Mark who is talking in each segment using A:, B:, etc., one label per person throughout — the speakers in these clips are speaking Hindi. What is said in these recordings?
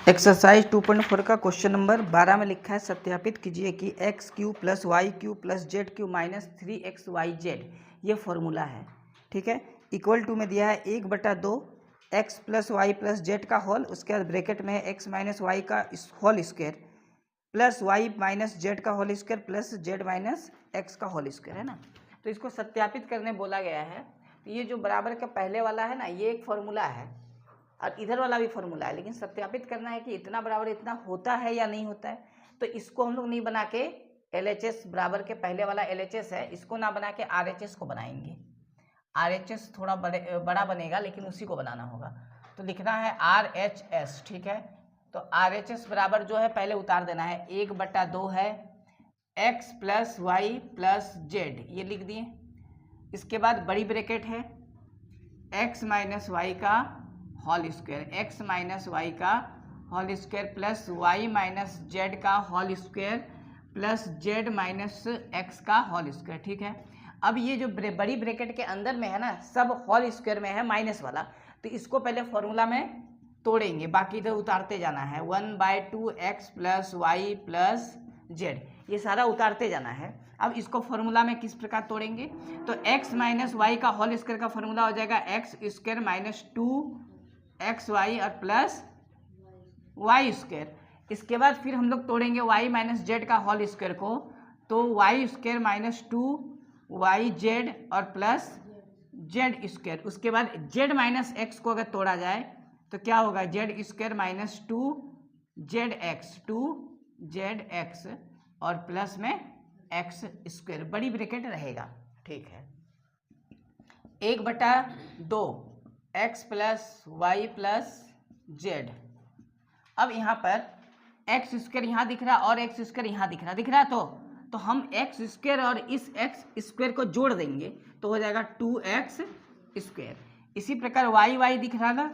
A: एक्सरसाइज 2.4 का क्वेश्चन नंबर 12 में लिखा है सत्यापित कीजिए कि x cube plus y cube plus z cube minus 3xyz ये फॉर्मूला है। ठीक है, इक्वल टू में दिया है 1/2 x plus y plus z का होल, उसके बाद ब्रैकेट में है एक्स माइनस वाई का whole square plus y minus z का whole square plus z minus x का होल स्क्वायर, है ना। तो इसको सत्यापित करने बोला गया है। तो ये जो बराबर का पहले वाला है ना, ये एक फॉर्मूला है और इधर वाला भी फॉर्मूला है, लेकिन सत्यापित करना है कि इतना बराबर इतना होता है या नहीं होता है। तो इसको हम लोग नहीं बना के LHS बराबर के पहले वाला LHS है, इसको ना बना के RHS को बनाएंगे। RHS थोड़ा बड़ा बनेगा, लेकिन उसी को बनाना होगा। तो लिखना है RHS। ठीक है, तो RHS बराबर जो है पहले उतार देना है, 1/2 है x plus y plus z, ये लिख दिए। इसके बाद बड़ी ब्रैकेट है एक्स माइनस वाई का whole square, x minus y का whole square plus y minus z का whole square plus z minus x का होल स्क्वायर। ठीक है, अब ये जो बड़ी ब्रैकेट के अंदर में है ना, सब होल स्क्वायर में है माइनस वाला, तो इसको पहले फॉर्मूला में तोड़ेंगे, बाकी इधर उतारते जाना है। 1/2 x plus y plus z, ये सारा उतारते जाना है। अब इसको फॉर्मूला में किस प्रकार तोड़ेंगे, तो एक्स माइनस वाई का होल स्क्वायर का फॉर्मूला हो जाएगा एक्स स्क्वायर माइनस 2xy और प्लस वाई स्क्वायर। इसके बाद फिर हम लोग तोड़ेंगे y माइनस जेड का होल स्क्वायर को, तो वाई स्क्वायर माइनस 2yz और प्लस जेड स्क्वायर। उसके बाद z माइनस एक्स को अगर तोड़ा जाए तो क्या होगा, जेड स्क्वायर माइनस 2zx और प्लस में एक्स स्क्वायर, बड़ी ब्रैकेट रहेगा। ठीक है, 1/2 x plus y plus z. अब यहाँ पर एक्स स्क्वायर यहाँ दिख रहा और एक्स स्क्वायर यहाँ दिख रहा तो हम एक्स स्क्वायर और इस एक्स स्क्वायर को जोड़ देंगे तो हो जाएगा 2x स्क्वायर। इसी प्रकार वाई दिख रहा ना,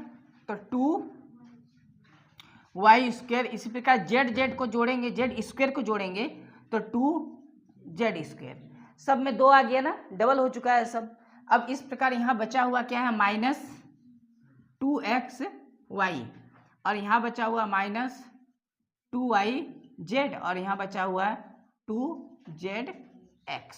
A: तो 2y स्क्वायर। इसी प्रकार जेड को जोड़ेंगे, जेड स्क्वायर को जोड़ेंगे तो 2z स्क्वायर। सब में 2 आ गया ना, डबल हो चुका है सब। अब इस प्रकार यहाँ बचा हुआ क्या है, माइनस 2xy और यहाँ बचा हुआ माइनस 2yz और यहाँ बचा हुआ 2zx।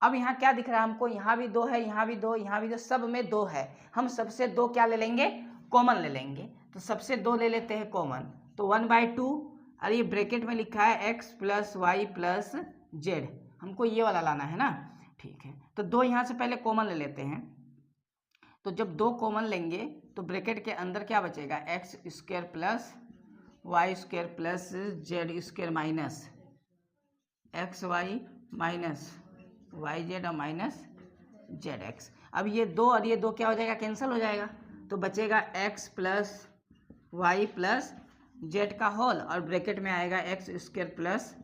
A: अब यहाँ क्या दिख रहा है हमको, यहाँ भी 2 है, यहाँ भी 2, यहाँ भी 2, सब में 2 है। हम सबसे 2 क्या ले लेंगे, कॉमन ले लेंगे। तो सबसे 2 ले लेते हैं कॉमन, तो 1/2 और ये ब्रैकेट में लिखा है x plus y plus z, हमको ये वाला लाना है ना। ठीक है, तो 2 यहाँ से पहले कॉमन ले लेते हैं। तो जब 2 कॉमन लेंगे तो ब्रैकेट के अंदर क्या बचेगा, x square plus y square plus z square minus x y minus y z और माइनस जेड एक्स। अब ये 2 और ये 2 क्या हो जाएगा, कैंसिल हो जाएगा, तो बचेगा x plus y plus z का होल और ब्रैकेट में आएगा x square plus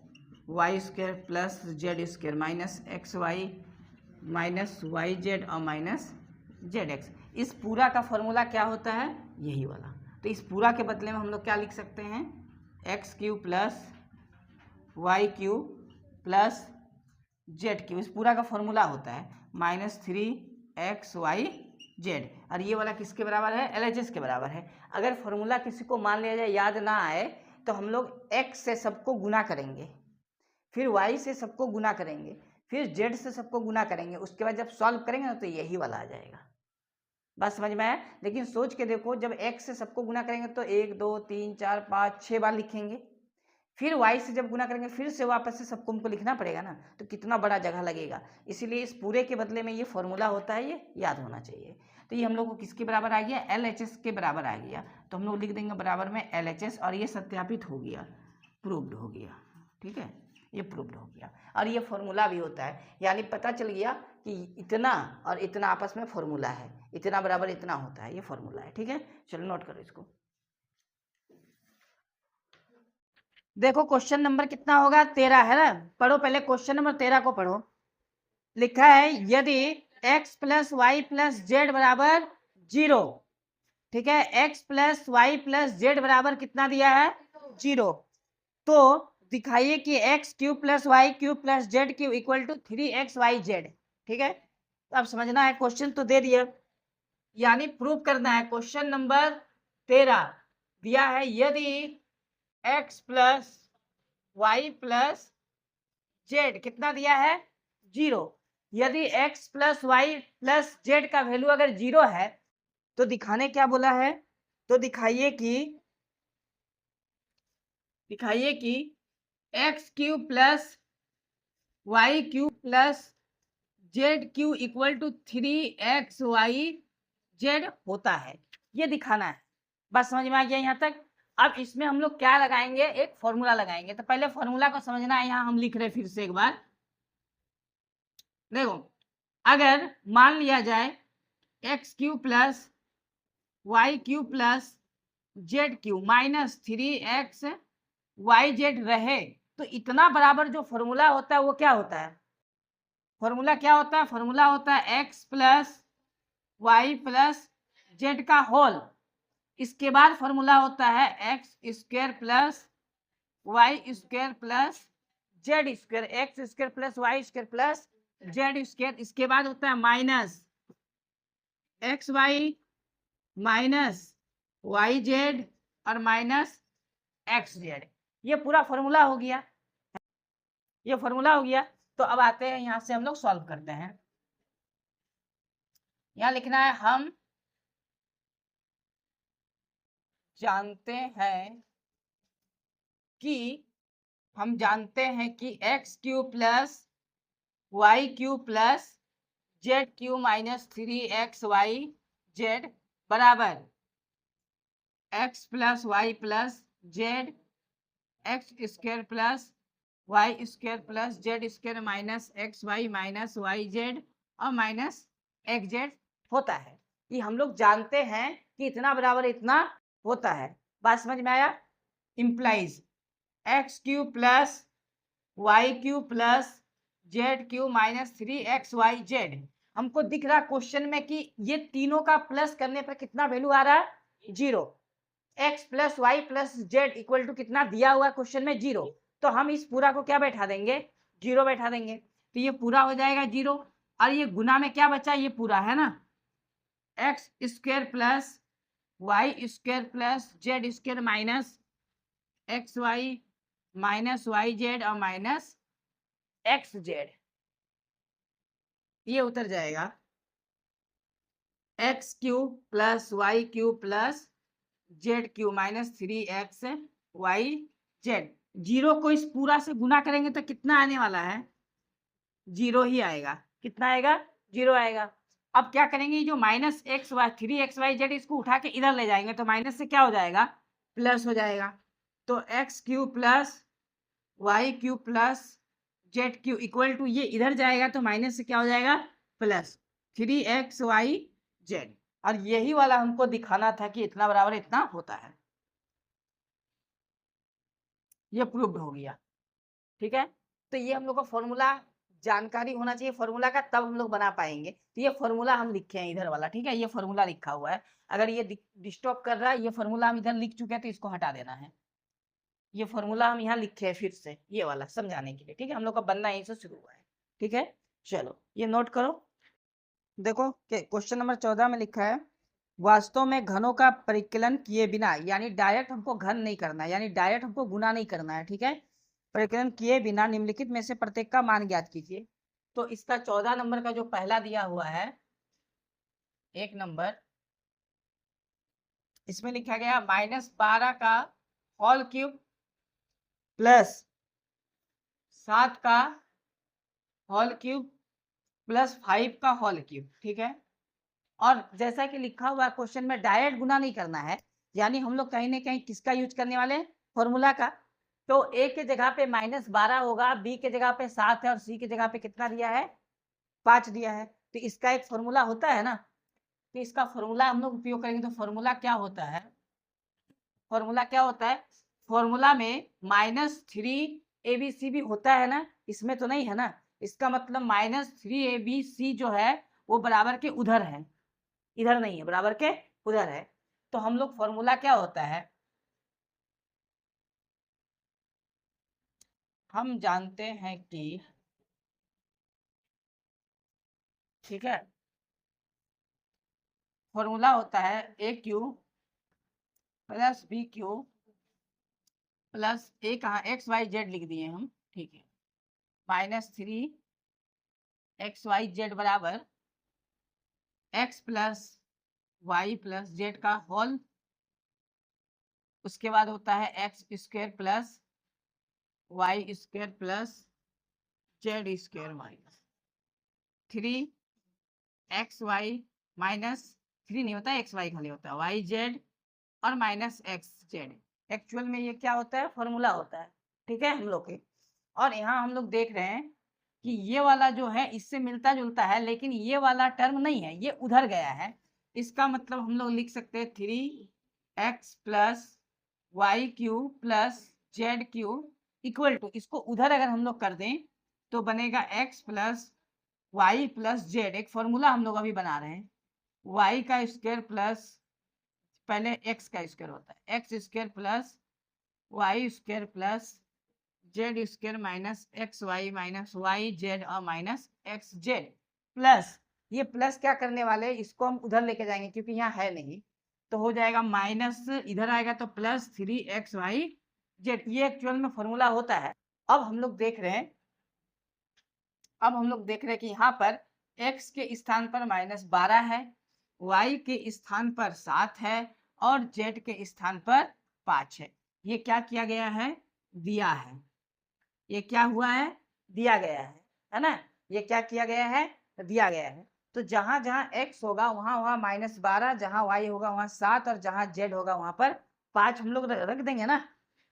A: y square plus z square minus x y minus y z और माइनस जेड एक्स। इस पूरा का फॉर्मूला क्या होता है, यही वाला। तो इस पूरा के बदले में हम लोग क्या लिख सकते हैं, x cube plus y cube plus z cube, इस पूरा का फॉर्मूला होता है माइनस 3xyz। और ये वाला किसके बराबर है, LHS के बराबर है। अगर फॉर्मूला किसी को मान लिया जाए याद ना आए तो हम लोग x से सबको गुना करेंगे, फिर y से सबको गुना करेंगे, फिर z से सबको गुना करेंगे। उसके बाद जब सॉल्व करेंगे ना तो यही वाला आ जाएगा। बस समझ में आया। लेकिन सोच के देखो, जब x से सबको गुना करेंगे तो 1 2 3 4 5 6 बार लिखेंगे, फिर y से जब गुना करेंगे फिर से वापस से सबको हमको लिखना पड़ेगा ना, तो कितना बड़ा जगह लगेगा। इसीलिए इस पूरे के बदले में ये फॉर्मूला होता है, ये याद होना चाहिए। तो ये हम लोग को किसके बराबर आ गया, LHS के बराबर आ गया। तो हम लोग लिख देंगे बराबर में LHS और ये सत्यापित हो गया, प्रूव्ड हो गया। ठीक है, ये प्रूव्ड हो गया। और ये फॉर्मूला भी होता है, यानी पता चल गया कि इतना और इतना आपस में फॉर्मूला है, इतना बराबर इतना होता है, ये फॉर्मूला है। ठीक है, चलो नोट करो इसको। देखो क्वेश्चन नंबर कितना होगा, 13 है ना। पढ़ो पहले क्वेश्चन नंबर 13 को पढ़ो। लिखा है यदि x plus y plus z बराबर 0, ठीक है, x plus y plus z बराबर कितना दिया है, 0, तो दिखाइए कि x cube plus y cube plus z cube equal to 3xyz। ठीक है, तो अब समझना है, क्वेश्चन तो दे दिया, यानी प्रूव करना है। क्वेश्चन नंबर 13 दिया है यदि x plus y plus z कितना दिया है 0। यदि x plus y plus z का वैल्यू अगर 0 है तो दिखाने क्या बोला है, तो दिखाइए कि x cube plus y cube plus z cube equal to 3xy z होता है, ये दिखाना है। बस समझ में आ गया यहाँ तक। अब इसमें हम लोग क्या लगाएंगे, एक फॉर्मूला लगाएंगे। तो पहले फॉर्मूला को समझना है, यहाँ हम लिख रहे फिर से एक बार। देखो, अगर मान लिया जाए x cube plus y cube plus z cube minus 3xy z रहे, तो इतना बराबर जो फॉर्मूला होता है वो क्या होता है, फॉर्मूला क्या होता है, फॉर्मूला होता है x plus y plus z का होल। इसके बाद फॉर्मूला होता है x square plus y square plus z square, x square plus y square plus z square. इसके बाद होता है minus x y minus y z और माइनस एक्स जेड। ये पूरा फॉर्मूला हो गया, ये फॉर्मूला हो गया। तो अब आते हैं यहाँ से हम लोग सॉल्व करते हैं। यहाँ लिखना है हम जानते हैं कि x cube plus y cube plus z cube minus 3xy z बराबर x plus y plus z x square plus y square plus z square minus x y minus y z और माइनस एक्स जेड होता है। ये हम लोग जानते हैं कि इतना बराबर इतना होता है। बात समझ में आया। Implies x cube plus y cube plus z cube minus 3xy z. हमको दिख रहा क्वेश्चन में कि ये तीनों का प्लस करने पर कितना वैल्यू आ रहा है 0। X plus y plus z equal to कितना दिया हुआ क्वेश्चन में 0। तो हम इस पूरा को क्या बैठा देंगे 0 बैठा देंगे, तो ये पूरा हो जाएगा 0। और ये गुना में क्या बचा, ये पूरा है ना, x square plus y square plus z square minus x y minus y z और माइनस एक्स जेड, ये उतर जाएगा x cube plus y cube plus z cube minus 3xy z. 0 को इस पूरा से गुना करेंगे तो कितना आने वाला है 0 ही आएगा। कितना आएगा 0 आएगा। अब क्या करेंगे, जो minus x Y 3xy Z इसको उठा के इधर ले जाएंगे तो माइनस से क्या हो जाएगा प्लस हो जाएगा। तो x cube plus y cube plus z cube equal to, ये इधर जाएगा तो माइनस से क्या हो जाएगा प्लस 3xy जेड। और यही वाला हमको दिखाना था कि इतना बराबर इतना होता है। ये प्रूव्ड हो गया। ठीक है, तो ये हम लोग का फॉर्मूला जानकारी होना चाहिए फॉर्मूला का, तब हम लोग बना पाएंगे। तो ये फॉर्मूला हम लिखे हैं इधर वाला, ठीक है, ये फॉर्मूला लिखा हुआ है। अगर ये डिस्टर्ब कर रहा है, ये फॉर्मूला हम इधर लिख चुके हैं तो इसको हटा देना है। ये फॉर्मूला हम यहाँ लिखे हैं फिर से, ये वाला समझाने के लिए। ठीक है, हम लोग का बनना यहीं से शुरू हुआ है। ठीक है, चलो ये नोट करो। देखो क्वेश्चन नंबर 14 में लिखा है वास्तव में घनों का परिकलन किए बिना, यानी डायरेक्ट हमको घन नहीं करना है, यानी डायरेक्ट हमको गुना नहीं करना है। ठीक है, परिकलन किए बिना निम्नलिखित में से प्रत्येक का मान ज्ञात कीजिए। तो इसका 14 नंबर का जो पहला दिया हुआ है 1 नंबर, इसमें लिखा गया -12 का होल क्यूब प्लस 7 का होल क्यूब प्लस 5 का होल क्यूब। ठीक है, और जैसा कि लिखा हुआ क्वेश्चन में डायरेक्ट गुना नहीं करना है, यानी हम लोग कहीं ना कहीं किसका यूज करने वाले हैं फॉर्मूला का। तो ए के जगह पे -12 होगा, बी के जगह पे 7 है और सी के जगह पे कितना दिया है 5 दिया है। तो इसका एक फॉर्मूला होता है ना, तो इसका फॉर्मूला हम लोग उपयोग करेंगे। तो फॉर्मूला क्या होता है, फॉर्मूला क्या होता है, फॉर्मूला में -3 ABC भी होता है ना, इसमें तो नहीं है ना। इसका मतलब -3ABC जो है वो बराबर के उधर है, इधर नहीं है, बराबर के उधर है। तो हम लोग फॉर्मूला क्या होता है, हम जानते हैं कि, ठीक है, फॉर्मूला होता है a cube plus b cube plus a कहाँ एक्स वाई जेड लिख दिए हम, ठीक है, -3 XY Z बराबर x plus y plus z का होल, उसके बाद होता है x square plus y square plus z square minus 3XY minus 3 नहीं होता, एक्स वाई खाली होता है, वाई जेड और माइनस एक्स जेड। एक्चुअल में ये क्या होता है, फॉर्मूला होता है, ठीक है हम लोग के। और यहाँ हम लोग देख रहे हैं कि ये वाला जो है इससे मिलता जुलता है, लेकिन ये वाला टर्म नहीं है, ये उधर गया है। इसका मतलब हम लोग लिख सकते हैं 3x plus y cube plus z cube equal to, इसको उधर अगर हम लोग कर दें तो बनेगा x plus y plus z. एक फॉर्मूला हम लोग अभी बना रहे हैं, y का स्क्वायर प्लस, पहले x का स्क्वायर होता है, x square plus y square plus z square minus x y minus y z और माइनस एक्स जेड प्लस, ये प्लस क्या करने वाले हैं, इसको हम उधर लेके जाएंगे क्योंकि यहाँ है नहीं, तो हो जाएगा माइनस, इधर आएगा तो प्लस 3XY जेड। ये एक्चुअल में फॉर्मूला होता है। अब हम लोग देख रहे हैं, अब हम लोग देख रहे हैं कि यहाँ पर x के स्थान पर -12 है, y के स्थान पर 7 है और z के स्थान पर 5 है। ये क्या किया गया है, दिया है, ये क्या हुआ है, दिया गया है ना, ये क्या किया गया है, दिया गया है। तो जहां जहां x होगा वहां वहां -12, जहां y होगा वहां 7 और जहां z होगा वहां पर 5 हम लोग रख देंगे ना।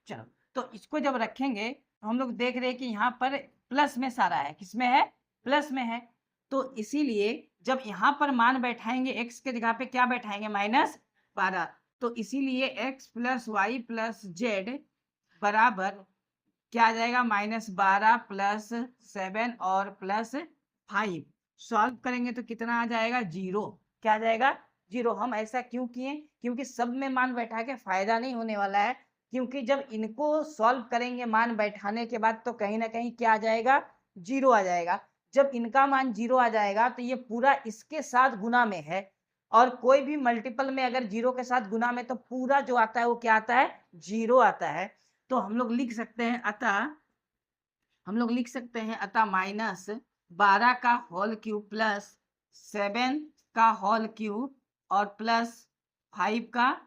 A: चलो, तो इसको जब रखेंगे तो हम लोग देख रहे हैं कि यहाँ पर प्लस में सारा है, किसमें है, प्लस में है। तो इसीलिए जब यहाँ पर मान बैठाएंगे x के जगह पे क्या बैठाएंगे, -12, तो इसीलिए x plus y plus z बराबर क्या आ जाएगा, -12 प्लस 7 और प्लस 5। सॉल्व करेंगे तो कितना आ जाएगा, 0। क्या आ जाएगा, 0। हम ऐसा क्यों किए, क्योंकि सब में मान बैठा के फायदा नहीं होने वाला है, क्योंकि जब इनको सॉल्व करेंगे मान बैठाने के बाद तो कहीं ना कहीं क्या आ जाएगा, 0 आ जाएगा। जब इनका मान 0 आ जाएगा तो ये पूरा इसके साथ गुना में है, और कोई भी मल्टीपल में अगर 0 के साथ गुना में तो पूरा जो आता है वो क्या आता है, 0 आता है। तो हम लोग लिख सकते हैं अतः, हम लोग लिख सकते हैं अतः -12 का होल क्यूब प्लस 7 का होल क्यूब और प्लस 5 का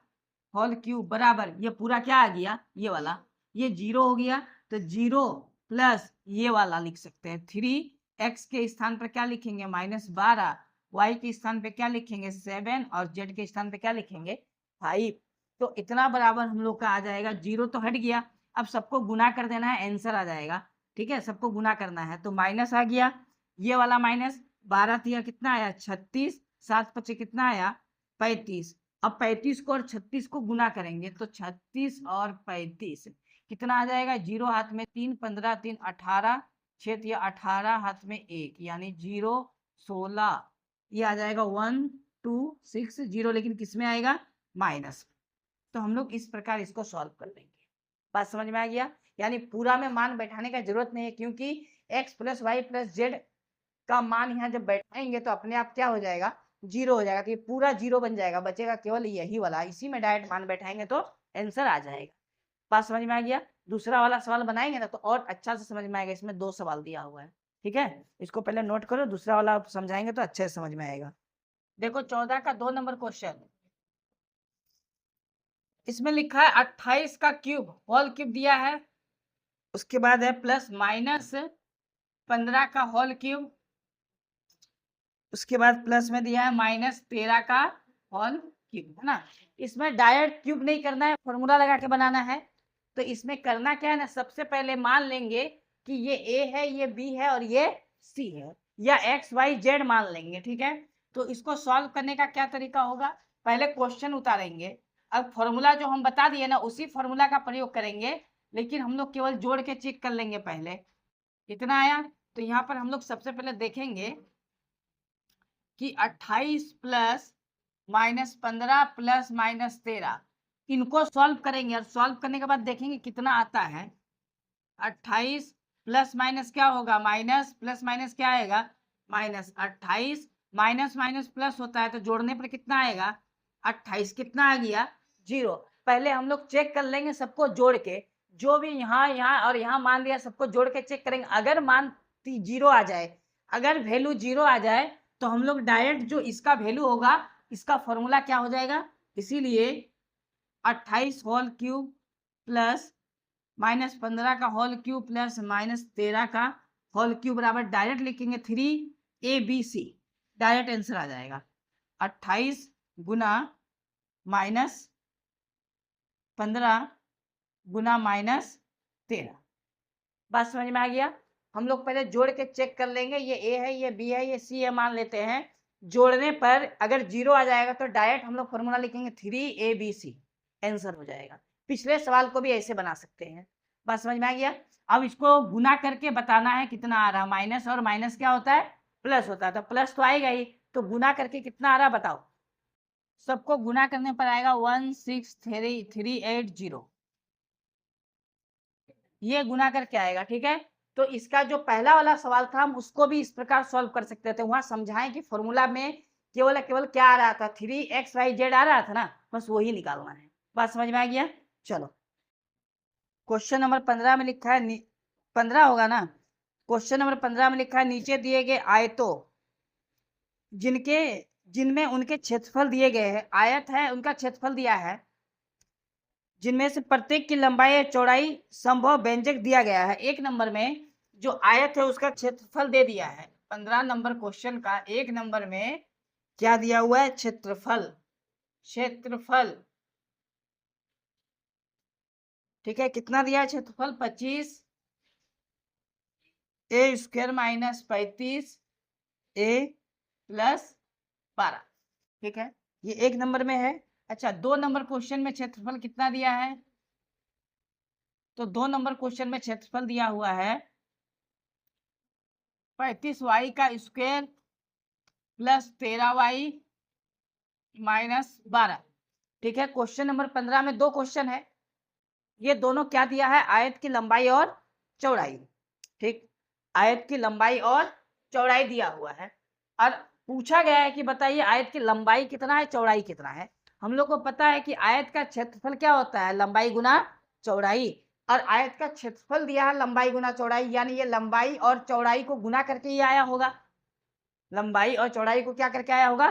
A: होल क्यूब बराबर, ये पूरा क्या आ गया, ये वाला, ये 0 हो गया, तो 0 प्लस ये वाला लिख सकते हैं 3x के स्थान पर क्या लिखेंगे, -12, y के स्थान पे क्या लिखेंगे 7 और z के स्थान पे क्या लिखेंगे 5। तो इतना बराबर हम लोग का आ जाएगा, 0 तो हट गया, अब सबको गुना कर देना है, आंसर आ जाएगा, ठीक है, सबको गुना करना है तो माइनस आ गया, ये वाला -12 दिया कितना आया 36, 7 5 कितना आया 35। अब 35 को और 36 को गुना करेंगे तो 36 और 35 कितना आ जाएगा, 0 हाथ में 3, 15 3 18, 6 या 18 हाथ में 1 यानी 0 16, ये आ जाएगा 1 2 6 0, लेकिन किस में आएगा, माइनस। तो हम लोग इस प्रकार इसको सॉल्व कर देंगे। बात समझ में आ गया, यानी पूरा में मान बैठाने का जरूरत नहीं है, क्योंकि x plus y plus z का मान यहाँ जब बैठाएंगे तो अपने आप क्या हो जाएगा, 0 हो जाएगा, तो ये पूरा 0 बन जाएगा, बचेगा केवल यही वाला, इसी में डायरेक्ट मान बैठाएंगे तो आंसर आ जाएगा। बात समझ में आ गया। दूसरा वाला सवाल बनाएंगे ना तो और अच्छा से समझ में आएगा, इसमें 2 सवाल दिया हुआ है, ठीक है, इसको पहले नोट करो, दूसरा वाला आप समझाएंगे तो अच्छे से समझ में आएगा। देखो 14 का 2 नंबर क्वेश्चन, इसमें लिखा है 28 का क्यूब होल क्यूब दिया है, उसके बाद है प्लस -15 का होल क्यूब, उसके बाद प्लस में दिया है -13 का होल क्यूब, है ना। इसमें डायरेक्ट क्यूब नहीं करना है, फॉर्मूला लगा के बनाना है। तो इसमें करना क्या है ना, सबसे पहले मान लेंगे कि ये a है, ये b है और ये c है, या x y z मान लेंगे, ठीक है। तो इसको सॉल्व करने का क्या तरीका होगा, पहले क्वेश्चन उतारेंगे, अब फॉर्मूला जो हम बता दिए ना उसी फॉर्मूला का प्रयोग करेंगे, लेकिन हम लोग केवल जोड़ के चेक कर लेंगे पहले कितना आया। तो यहाँ पर हम लोग सबसे पहले देखेंगे कि 28 प्लस -15 प्लस -13, इनको सॉल्व करेंगे और सॉल्व करने के बाद देखेंगे कितना आता है। 28 प्लस माइनस क्या होगा, माइनस, प्लस माइनस क्या आएगा, माइनस। 28 माइनस माइनस प्लस होता है तो जोड़ने पर कितना आएगा, 28 कितना आ गया, 0। पहले हम लोग चेक कर लेंगे सबको जोड़ के, जो भी यहाँ यहाँ और यहाँ मान लिया, सबको जोड़ के चेक करेंगे। अगर मान 0 आ जाए, अगर वैल्यू 0 आ जाए तो हम लोग डायरेक्ट जो इसका वैल्यू होगा, इसका फॉर्मूला क्या हो जाएगा, इसीलिए 28 होल क्यूब प्लस -15 का होल क्यूब प्लस -13 का होल क्यूब बराबर डायरेक्ट लिखेंगे 3ABC, डायरेक्ट आंसर आ जाएगा। 28 गुना -15 गुना -13। बात समझ में आ गया। हम लोग पहले जोड़ के चेक कर लेंगे, ये ए है, ये बी है, ये सी है, मान लेते हैं। जोड़ने पर अगर 0 आ जाएगा तो डायरेक्ट हम लोग फॉर्मूला लिखेंगे 3ABC, आंसर हो जाएगा। पिछले सवाल को भी ऐसे बना सकते हैं। बात समझ में आ गया। अब इसको गुना करके बताना है कितना आ रहा है। माइनस और माइनस क्या होता है, प्लस होता है, तो प्लस तो आएगा ही। तो गुना करके कितना आ रहा है बताओ। सबको गुना करने पर आएगा 16380, ये गुना करके आएगा। ठीक है, तो इसका जो पहला वाला सवाल था हम उसको भी इस प्रकार सॉल्व कर सकते थे। वहां समझाएं कि फॉर्मूला में केवल क्या आ रहा था, 3xyz आ रहा था ना, बस वही निकालना है। बात समझ में आ गया। चलो क्वेश्चन नंबर 15 में लिखा है, 15 होगा ना। क्वेश्चन नंबर 15 में लिखा है, नीचे दिए गए आयतों जिनमें उनके क्षेत्रफल दिए गए हैं, आयत है उनका क्षेत्रफल दिया है, जिनमें से प्रत्येक की लंबाई या चौड़ाई संभव व्यंजक दिया गया है। एक नंबर में जो आयत है उसका क्षेत्रफल दे दिया है। 15 नंबर क्वेश्चन का एक नंबर में क्या दिया हुआ है, क्षेत्रफल। क्षेत्रफल ठीक है, कितना दिया है क्षेत्रफल, 25 ए स्क्वायर माइनस 35 ए प्लस 12। ठीक है, ये एक नंबर में है। अच्छा, 2 नंबर क्वेश्चन में क्षेत्रफल कितना दिया है, तो 2 नंबर क्वेश्चन में क्षेत्रफल दिया हुआ है 35y का स्क्वायर प्लस 13y माइनस 12। ठीक है, क्वेश्चन नंबर 15 में 2 क्वेश्चन है, ये दोनों क्या दिया है, आयत की लंबाई और चौड़ाई। ठीक, आयत की लंबाई और चौड़ाई दिया हुआ है और पूछा गया है कि बताइए आयत की लंबाई कितना है, चौड़ाई कितना है। हम लोग को पता है कि आयत का क्षेत्रफल क्या होता है, लंबाई गुना चौड़ाई, और आयत का क्षेत्रफल दिया है लंबाई गुना चौड़ाई, यानी ये लंबाई और चौड़ाई को गुना करके ही आया होगा। लंबाई और चौड़ाई को क्या करके आया होगा,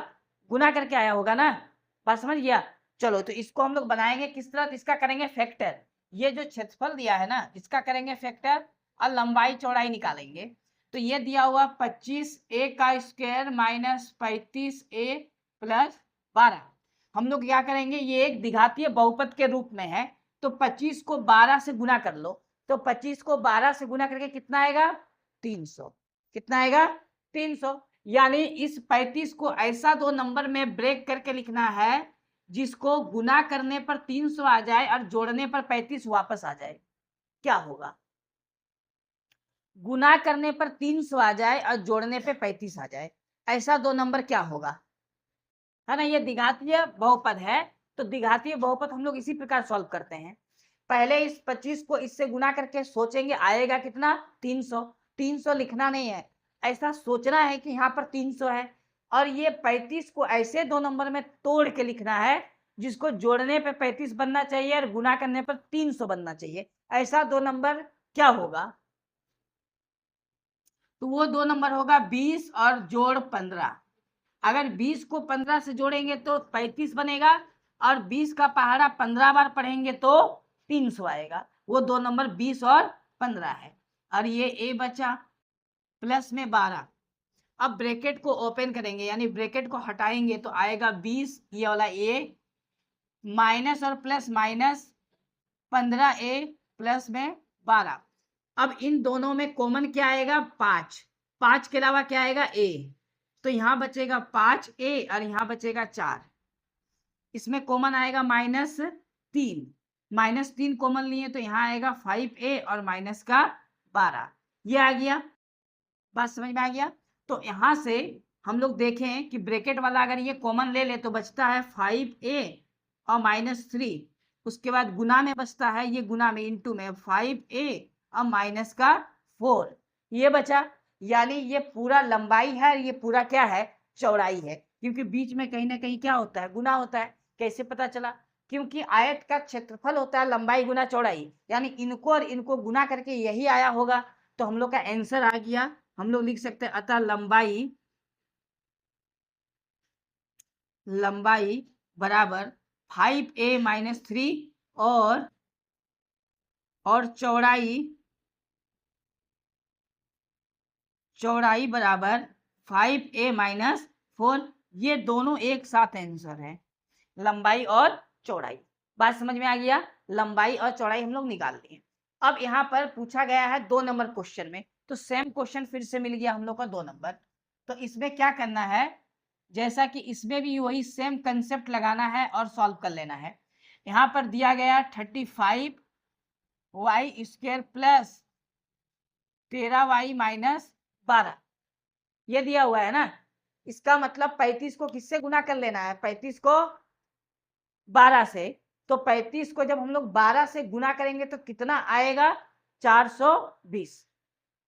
A: गुना करके आया होगा ना। बात समझ गया। चलो तो इसको हम लोग बनाएंगे किस तरह, इसका करेंगे फैक्टर। ये जो क्षेत्रफल दिया है ना इसका करेंगे फैक्टर और लंबाई चौड़ाई निकालेंगे। तो ये दिया हुआ 25a का स्क्वायर माइनस 35a प्लस 12। हम लोग क्या करेंगे, ये एक द्विघातीय बहुपद के रूप में है, तो 25 को 12 से गुना कर लो। तो 25 को 12 से गुना करके कितना आएगा, 300। कितना आएगा, 300। यानी इस 35 को ऐसा 2 नंबर में ब्रेक करके लिखना है जिसको गुना करने पर 300 आ जाए और जोड़ने पर 35 वापस आ जाए। क्या होगा, गुना करने पर 300 आ जाए और जोड़ने पे 35 आ जाए, ऐसा 2 नंबर क्या होगा, है ना। ये द्विघातीय बहुपद है, तो द्विघातीय बहुपद हम लोग इसी प्रकार सॉल्व करते हैं। पहले इस 25 को इससे गुना करके सोचेंगे आएगा कितना, 300। 300 लिखना नहीं है, ऐसा सोचना है कि यहाँ पर 300 है, और ये 35 को ऐसे 2 नंबर में तोड़ के लिखना है जिसको जोड़ने पे 35 बनना चाहिए और गुना करने पर 300 बनना चाहिए। ऐसा 2 नंबर क्या होगा, तो वो 2 नंबर होगा 20 और जोड़ 15। अगर 20 को 15 से जोड़ेंगे तो 35 बनेगा, और 20 का पहाड़ा 15 बार पढ़ेंगे तो 300 आएगा। वो 2 नंबर 20 और 15 है। और ये ए बचा प्लस में 12। अब ब्रैकेट को ओपन करेंगे, यानी ब्रैकेट को हटाएंगे तो आएगा 20, ये वाला ए माइनस और प्लस माइनस 15a प्लस में 12। अब इन दोनों में कॉमन क्या आएगा, 5। 5 के अलावा क्या आएगा, ए, तो यहां बचेगा 5a और यहां बचेगा 4। इसमें कॉमन आएगा -3, -3 कॉमन लिए तो यहाँ आएगा 5a और माइनस का 12, ये आ गया। बात समझ में आ गया। तो यहाँ से हम लोग देखें कि ब्रैकेट वाला अगर ये कॉमन ले ले तो बचता है 5a और -3, उसके बाद गुना में बचता है, ये गुना में इंटू में 5a और माइनस का 4, ये बचा। यानी ये पूरा लंबाई है, ये पूरा क्या है, चौड़ाई है, क्योंकि बीच में कहीं ना कहीं क्या होता है, गुना होता है। कैसे पता चला, क्योंकि आयत का क्षेत्रफल होता है लंबाई गुना चौड़ाई, यानी इनको और इनको गुना करके यही आया होगा। तो हम लोग का आंसर आ गया, हम लोग लिख सकते हैं अतः लंबाई बराबर 5a माइनस 3 और चौड़ाई बराबर 5a माइनस 4। ये दोनों एक साथ आंसर है, लंबाई और चौड़ाई। बात समझ में आ गया, लंबाई और चौड़ाई हम लोग निकाल लिए। अब यहाँ पर पूछा गया है 2 नंबर क्वेश्चन में, तो सेम क्वेश्चन फिर से मिल गया हम लोग का 2 नंबर। तो इसमें क्या करना है, जैसा कि इसमें भी वही सेम कंसेप्ट लगाना है और सॉल्व कर लेना है। यहाँ पर दिया गया 35y² प्लस 13y माइनस 12, ये दिया हुआ है ना। इसका मतलब 35 को किससे गुना कर लेना है, 35 को 12 से। तो 35 को जब हम लोग 12 से गुना करेंगे तो कितना आएगा, 420।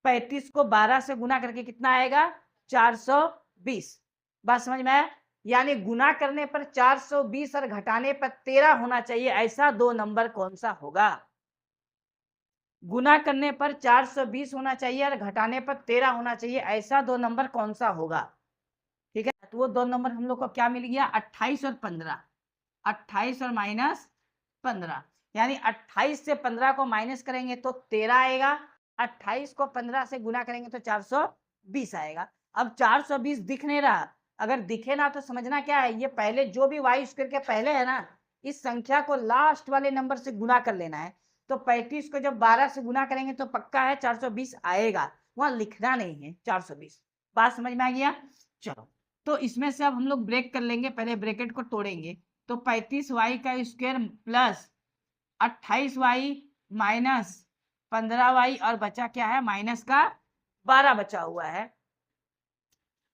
A: 35 को 12 से गुना करके कितना आएगा, 420। बात समझ में आया, यानी गुना करने पर 420 और घटाने पर 13 होना चाहिए, ऐसा 2 नंबर कौन सा होगा। गुना करने पर 420 होना चाहिए और घटाने पर 13 होना चाहिए, ऐसा 2 नंबर कौन सा होगा। ठीक है, तो वो 2 नंबर हम लोग को क्या मिल गया, 28 और 15। 28 और माइनस 15, यानी 28 से 15 को माइनस करेंगे तो 13 आएगा, 28 को 15 से गुना करेंगे तो 420 आएगा। अब 420 दिख नहीं रहा, अगर दिखे ना तो समझना क्या है, ये पहले जो भी y² के पहले है ना, इस संख्या को लास्ट वाले नंबर से गुना कर लेना है। तो 35 को जब 12 से गुना करेंगे तो पक्का है 420 आएगा, वहां लिखना नहीं है 420। बात समझ में आ गया। चलो, तो इसमें से अब हम लोग ब्रेक कर लेंगे, पहले ब्रैकेट को तोड़ेंगे। तो 35y² plus 28y minus 15y और बचा क्या है, माइनस का 12 बचा हुआ है।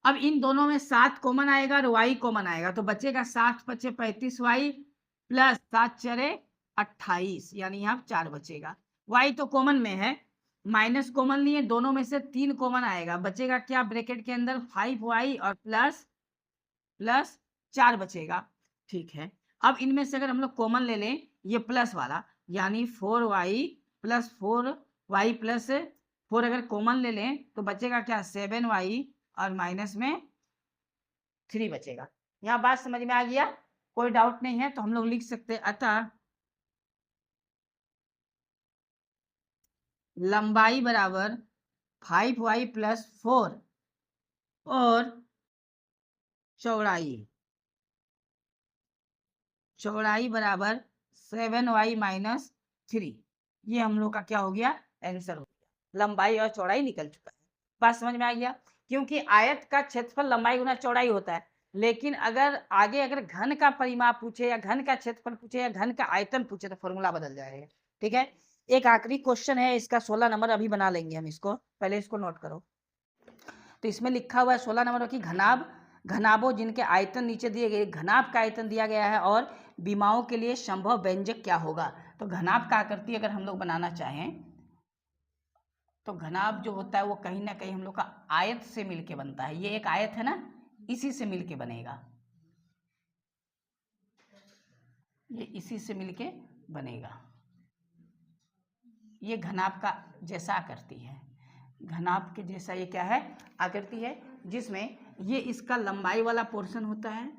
A: अब इन दोनों में 7 कॉमन आएगा और y कॉमन आएगा, तो बचेगा 7 बचे 35y प्लस 7 चरे 28, यानी यहाँ 4 बचेगा। y तो कॉमन में है, माइनस कॉमन लिए, दोनों में से 3 कॉमन आएगा, बचेगा क्या ब्रैकेट के अंदर 5y और प्लस 4 बचेगा। ठीक है, अब इनमें से अगर हम लोग कॉमन ले लें ये प्लस वाला, यानी 4y प्लस 4y प्लस 4 अगर कॉमन ले लें तो बचेगा क्या, 7y और माइनस में 3 बचेगा। यहाँ बात समझ में आ गया, कोई डाउट नहीं है, तो हम लोग लिख सकते हैं अतः लंबाई बराबर 5y प्लस 4 और चौड़ाई बराबर 7y माइनस 3। ये हम लोग का क्या हो गया, आंसर हो गया, लंबाई और चौड़ाई निकल चुका है। बात समझ में आ गया, क्योंकि आयत का क्षेत्रफल लंबाई गुना चौड़ाई होता है, लेकिन अगर आगे अगर घन का परिमाप पूछे या घन का क्षेत्रफल पूछे या घन का आयतन पूछे तो फॉर्मूला बदल जाएगा। ठीक है, एक आखिरी क्वेश्चन है, इसका 16 नंबर अभी बना लेंगे हम, इसको पहले इसको नोट करो। तो इसमें लिखा हुआ है 16 नंबर की घनाभों जिनके आयतन नीचे दिए गए, घनाभ का आयतन दिया गया है और विमाओं के लिए संभव व्यंजक क्या होगा। तो घनाभ का आकृति अगर हम लोग बनाना चाहें तो घनाभ जो होता है वो कहीं ना कहीं हम लोग का आयत से मिलके बनता है, ये एक आयत है ना, इसी से मिलके बनेगा, ये इसी से मिलके बनेगा। ये घनाभ का जैसा आकृति है, घनाभ के जैसा ये क्या है, आकृति है, जिसमें ये इसका लंबाई वाला पोर्शन होता है,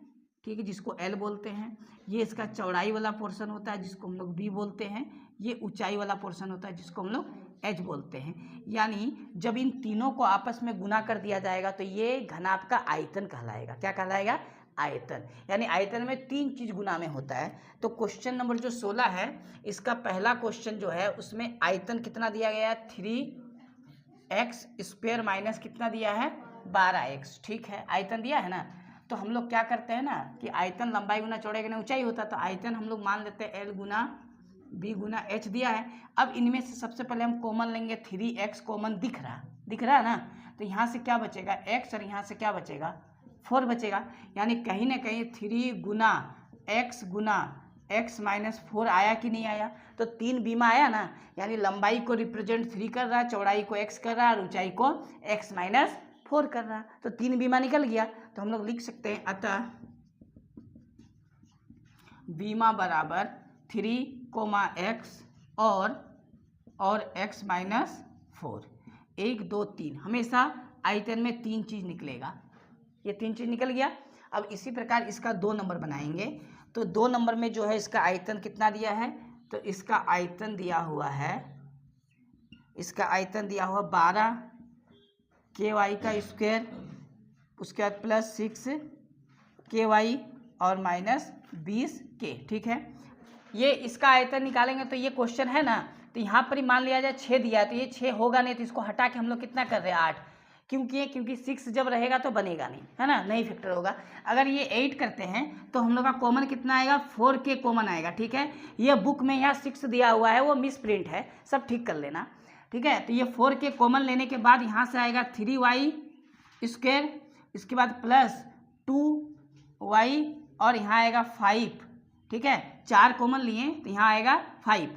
A: ठीक है, जिसको L बोलते हैं। ये इसका चौड़ाई वाला पोर्शन होता है जिसको हम लोग B बोलते हैं। ये ऊंचाई वाला पोर्शन होता है जिसको हम लोग H बोलते हैं। यानी जब इन तीनों को आपस में गुना कर दिया जाएगा तो ये घनाभ का आयतन कहलाएगा। क्या कहलाएगा, आयतन। यानी आयतन में 3 चीज गुना में होता है। तो क्वेश्चन नंबर जो 16 है, इसका पहला क्वेश्चन जो है उसमें आयतन कितना दिया गया है, 3x² माइनस कितना दिया है, 12x। ठीक है, आयतन दिया है ना। तो हम लोग क्या करते हैं ना कि आयतन लंबाई गुना चौड़ाई गुना ऊंचाई होता है, तो आयतन हम लोग मान लेते हैं L गुना B गुना H दिया है। अब इनमें से सबसे पहले हम कॉमन लेंगे, 3x कॉमन दिख रहा है ना, तो यहाँ से क्या बचेगा x और यहाँ से क्या बचेगा 4 बचेगा। यानी कहीं ना कहीं 3 गुना x माइनस 4 आया कि नहीं आया, तो 3 बीमा आया ना, यानी लंबाई को रिप्रेजेंट 3 कर रहा है, चौड़ाई को x कर रहा है और ऊंचाई को x माइनस 4 कर रहा है, तो 3 बीमा निकल गया। तो हम लोग लिख सकते हैं अतः बीमा बराबर 3, x और x माइनस 4। 1 2 3 हमेशा आयतन में 3 चीज निकलेगा। ये 3 चीज निकल गया। अब इसी प्रकार इसका 2 नंबर बनाएंगे। तो 2 नंबर में जो है इसका आयतन कितना दिया है, तो इसका आयतन दिया हुआ है, इसका आयतन दिया हुआ 12 ky का स्क्वायर, उसके बाद प्लस 6 ky और माइनस 20 k। ठीक है, ये इसका आयतन निकालेंगे तो ये क्वेश्चन है ना, तो यहाँ पर ही मान लिया जाए 6 दिया है, तो ये 6 होगा नहीं, तो इसको हटा के हम लोग कितना कर रहे हैं 8, क्योंकि 6 जब रहेगा तो बनेगा नहीं, है ना, नहीं फैक्टर होगा। अगर ये 8 करते हैं तो हम लोग का कॉमन कितना आएगा, 4k कॉमन आएगा। ठीक है, ये बुक में यहाँ 6 दिया हुआ है, वो मिस प्रिंट है, सब ठीक कर लेना। ठीक है, तो ये 4k कॉमन लेने के बाद यहाँ से आएगा 3y स्क्वायर, इसके बाद प्लस 2y और यहाँ आएगा 5। ठीक है, 4 कॉमन लिए तो यहाँ आएगा 5।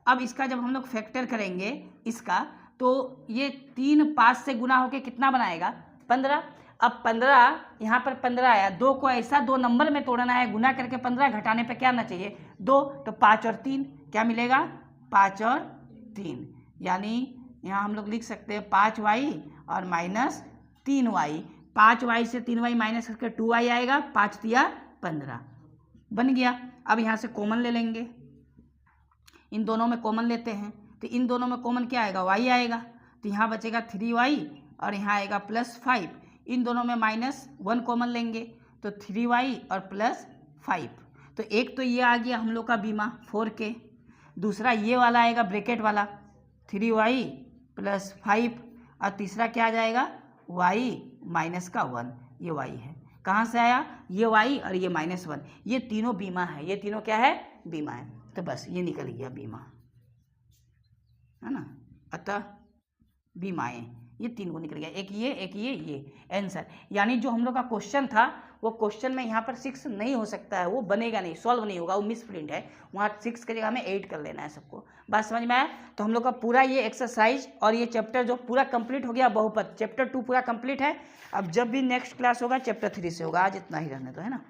A: अब इसका जब हम लोग फैक्टर करेंगे इसका, तो ये 3 5 से गुना होके कितना बनाएगा, 15। अब 15 यहाँ पर 15 आया, 2 को ऐसा 2 नंबर में तोड़ना है, गुना करके 15 घटाने पे क्या आना चाहिए 2, तो 5 और 3 क्या मिलेगा, 5 और 3, यानी यहाँ हम लोग लिख सकते हैं 5y और माइनस 3y। 5y से 3y माइनस करके 2y आएगा, 5 दिया 15 बन गया। अब यहाँ से कॉमन ले लेंगे, इन दोनों में कॉमन लेते हैं, तो इन दोनों में कॉमन क्या आएगा, y आएगा, तो यहाँ बचेगा 3y और यहाँ आएगा प्लस 5। इन दोनों में -1 कॉमन लेंगे तो 3y और प्लस 5। तो एक तो ये आ गया हम लोग का बीमा 4k, दूसरा ये वाला आएगा ब्रैकेट वाला 3y प्लस 5, और तीसरा क्या आ जाएगा y माइनस का 1। ये y है, कहाँ से आया, ये y और ये -1, ये तीनों बीमा है, ये तीनों क्या है, बीमा है। तो बस ये निकल गया बीमा, है ना, अतः बीमाएँ ये 3 को निकल गया, एक ये आंसर। यानी जो हम लोग का क्वेश्चन था वो क्वेश्चन में यहाँ पर 6 नहीं हो सकता है, वो बनेगा नहीं, सॉल्व नहीं होगा, वो मिस प्रिंट है, वहाँ 6 की जगह हमें 8 कर लेना है सबको। बात समझ में आया। तो हम लोग का पूरा ये एक्सरसाइज और ये चैप्टर जो पूरा कंप्लीट हो गया, बहुपद चैप्टर 2 पूरा कंप्लीट है। अब जब भी नेक्स्ट क्लास होगा चैप्टर 3 से होगा, आज इतना ही रहने दो, है ना।